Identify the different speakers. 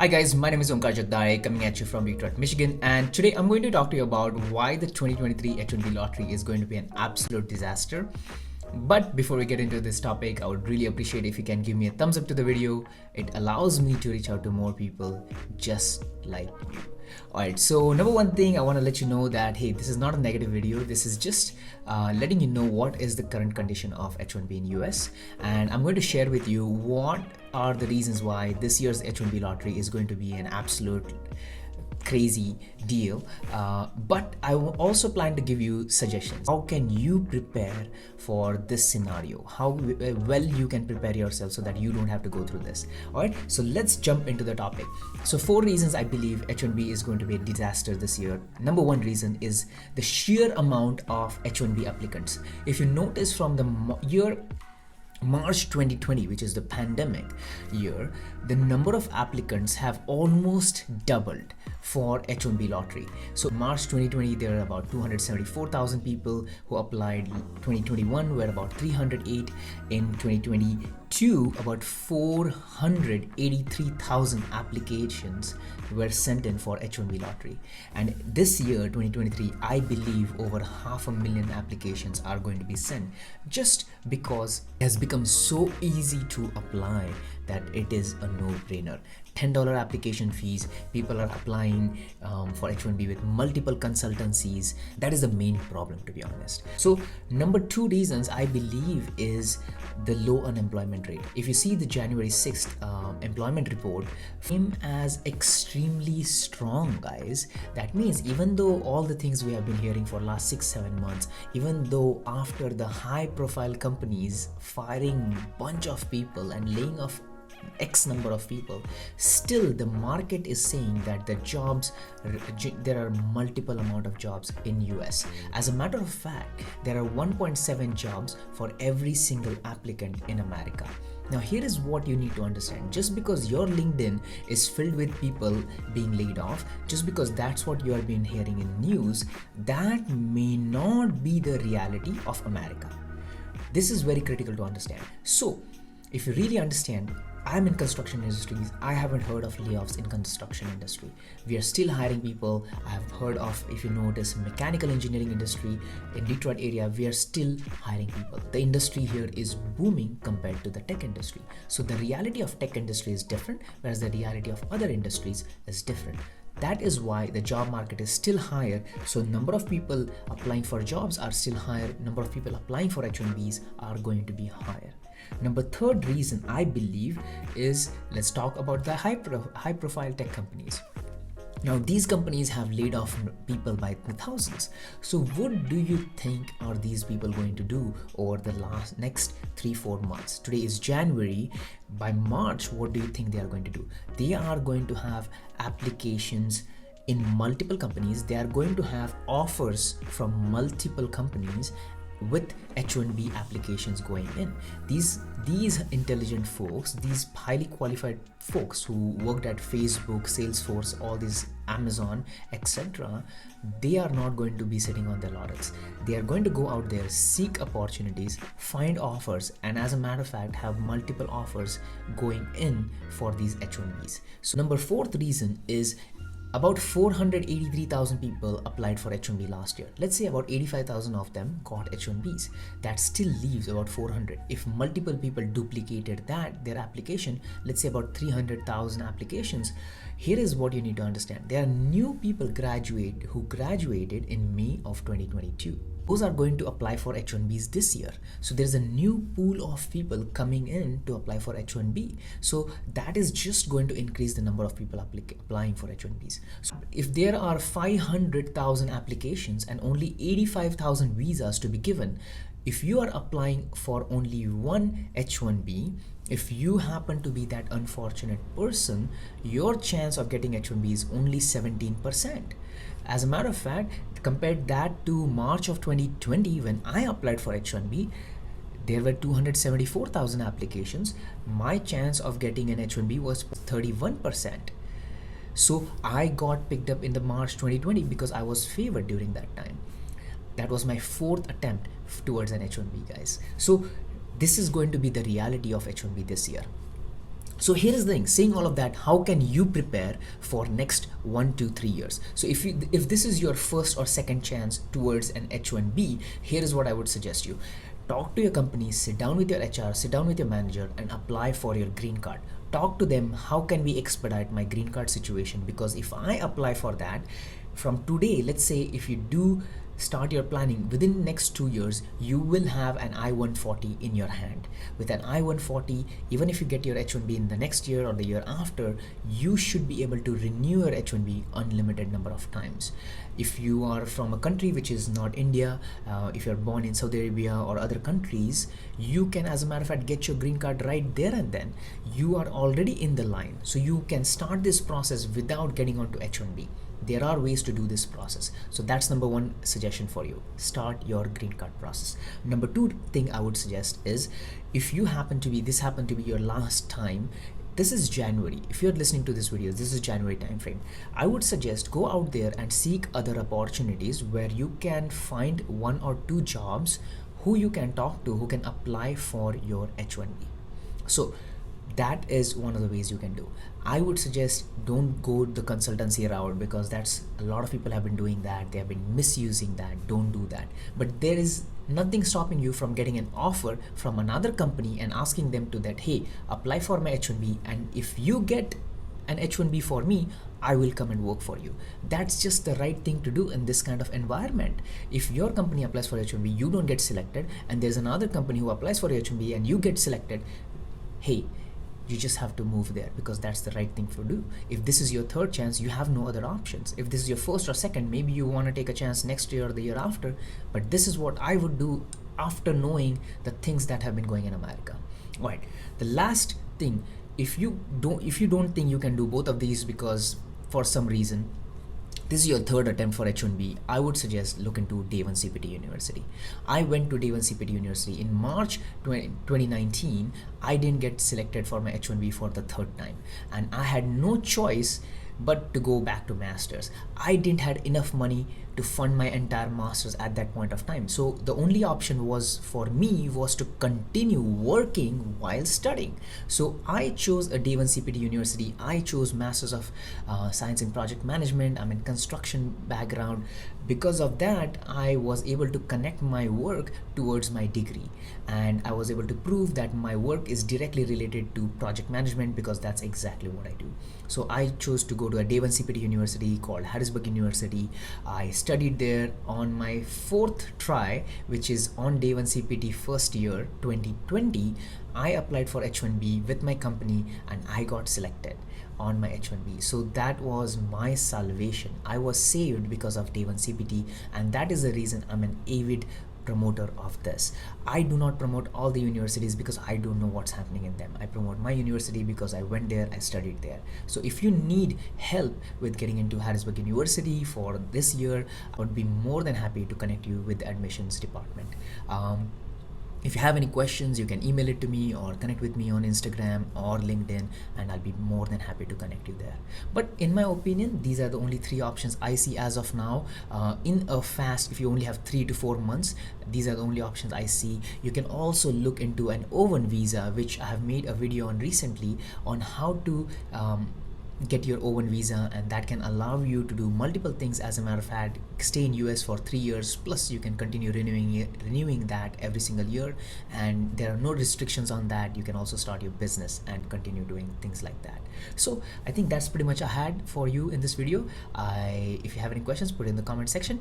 Speaker 1: Hi guys, my name is Omkar Jagdare coming at you from Detroit, Michigan, and today I'm going to talk to you about why the 2023 H1B lottery is going to be an absolute disaster. But before we get into this topic, I would really appreciate if you can give me a thumbs up to the video. It allows me to reach out to more people just like you. Alright, so number one thing I want to let you know that hey, this is not a negative video. This is just letting you know what is the current condition of H1B in US, and I'm going to share with you what are the reasons why this year's H1B lottery is going to be an absolute crazy deal, but I will also plan to give you suggestions. How can you prepare for this scenario? How well you can prepare yourself so that you don't have to go through this. Alright, so let's jump into the topic. So 4 reasons I believe H1B is going to be a disaster this year. Number 1 reason is the sheer amount of H1B applicants. If you notice from the year March 2020, which is the pandemic year, the number of applicants have almost doubled for H1B lottery. So March 2020 there were about 274,000 people who applied. 2021 were about 308. In 2022 about 483,000 applications were sent in for H1B lottery, and this year 2023 I believe over 500,000 applications are going to be sent, just because it has become so easy to apply that it is a no-brainer. $10 application fees, people are applying for H1B with multiple consultancies. That is the main problem, to be honest. So number 2 reasons I believe is the low unemployment rate. If you see the January 6th employment report, came as extremely strong, guys. That means even though all the things we have been hearing for last 6-7 months, even though after the high profile companies firing bunch of people and laying off X number of people, still the market is saying that the jobs, there are multiple amount of jobs in US. As a matter of fact, there are 1.7 jobs for every single applicant in America. Now here is what you need to understand. Just because your LinkedIn is filled with people being laid off, just because that's what you have been hearing in news, that may not be the reality of America. This is very critical to understand. So if you really understand, I'm in construction industries. I haven't heard of layoffs in construction industry. We are still hiring people. I have heard of, if you notice, mechanical engineering industry in Detroit area, we are still hiring people. The industry here is booming compared to the tech industry. So the reality of tech industry is different, whereas the reality of other industries is different. That is why the job market is still higher. So number of people applying for jobs are still higher. Number of people applying for H1Bs are going to be higher. Number 3rd reason I believe is, let's talk about the high profile tech companies. Now these companies have laid off people by the thousands. So what do you think are these people going to do over the next 3-4 months? Today is January. By March, what do you think they are going to do? They are going to have applications in multiple companies. They are going to have offers from multiple companies with H1B applications going in. These intelligent folks, these highly qualified folks who worked at Facebook, Salesforce, all these Amazon, etc., they are not going to be sitting on their laurels. They are going to go out there, seek opportunities, find offers, and as a matter of fact have multiple offers going in for these H1Bs. So number 4th reason is, about 483,000 people applied for H1B last year. Let's say about 85,000 of them got H1Bs. That still leaves about 400. If multiple people duplicated their application, let's say about 300,000 applications. Here is what you need to understand. There are new people who graduated in May of 2022. Those are going to apply for H1Bs this year. So there's a new pool of people coming in to apply for H1B. So that is just going to increase the number of people applying for H1Bs. So if there are 500,000 applications and only 85,000 visas to be given, if you are applying for only one H1B, if you happen to be that unfortunate person, your chance of getting H1B is only 17%. As a matter of fact, compare that to March of 2020 when I applied for H1B, there were 274,000 applications. My chance of getting an H1B was 31%. So I got picked up in the March 2020 because I was favored during that time. That was my 4th attempt towards an H1B, guys. So this is going to be the reality of H1B this year. So here is the thing, saying all of that, how can you prepare for next 1 to 3 years? So if this is your first or second chance towards an H1B, here is what I would suggest you. Talk to your company, sit down with your HR, sit down with your manager and apply for your green card. Talk to them, how can we expedite my green card situation? Because if I apply for that from today, let's say if you do start your planning within next 2 years, you will have an I-140 in your hand. With an I-140, even if you get your H1B in the next year or the year after, you should be able to renew your H1B unlimited number of times. If you are from a country which is not India, if you're born in Saudi Arabia or other countries, you can, as a matter of fact, get your green card right there and then. You are already in the line, so you can start this process without getting onto H1B. There are ways to do this process. So that's number one suggestion for you. Start your green card process. Number two thing I would suggest is, if you happen to be, this happened to be your last time, this is January. If you're listening to this video, this is January timeframe. I would suggest go out there and seek other opportunities where you can find 1 or 2 jobs who you can talk to, who can apply for your H1B. So that is one of the ways you can do. I would suggest don't go the consultancy route, because that's, a lot of people have been doing that. They have been misusing that. Don't do that. But there is nothing stopping you from getting an offer from another company and asking them to that, hey, apply for my H1B, and if you get an H1B for me, I will come and work for you. That's just the right thing to do in this kind of environment. If your company applies for H1B, you don't get selected, and there's another company who applies for H1B and you get selected, hey, you just have to move there, because that's the right thing to do. If this is your third chance, you have no other options. If this is your first or second, maybe you want to take a chance next year or the year after, but this is what I would do after knowing the things that have been going in America. All right, the last thing, if you don't think you can do both of these because for some reason this is your third attempt for H1B, I would suggest look into Day 1 CPT University. I went to Day 1 CPT University in March 2019. I didn't get selected for my H1B for the third time, and I had no choice but to go back to masters. I didn't had enough money to fund my entire masters at that point of time, so the only option was for me was to continue working while studying. So I chose a Day 1 CPT University. I chose Masters of Science in Project Management. I'm in construction background. Because of that, I was able to connect my work towards my degree, and I was able to prove that my work is directly related to project management, because that's exactly what I do. So I chose to go to a Day 1 CPT University called Harrisburg University. I studied there on my 4th try, which is on Day 1 CPT first year 2020. I applied for H1B with my company and I got selected on my H1B. So that was my salvation. I was saved because of Day 1 CPT, and that is the reason I'm an avid promoter of this. I do not promote all the universities because I don't know what's happening in them. I promote my university because I went there, I studied there. So if you need help with getting into Harrisburg University for this year, I would be more than happy to connect you with the admissions department. If you have any questions, you can email it to me or connect with me on Instagram or LinkedIn, and I'll be more than happy to connect you there. But in my opinion, these are the only 3 options I see as of now. In a fast, if you only have 3 to 4 months, these are the only options I see. You can also look into an O1 visa, which I have made a video on recently on how to get your O1 visa, and that can allow you to do multiple things. As a matter of fact, stay in US for 3 years, plus you can continue renewing that every single year, and there are no restrictions on that. You can also start your business and continue doing things like that. So I think that's pretty much I had for you in this video. If you have any questions, put it in the comment section.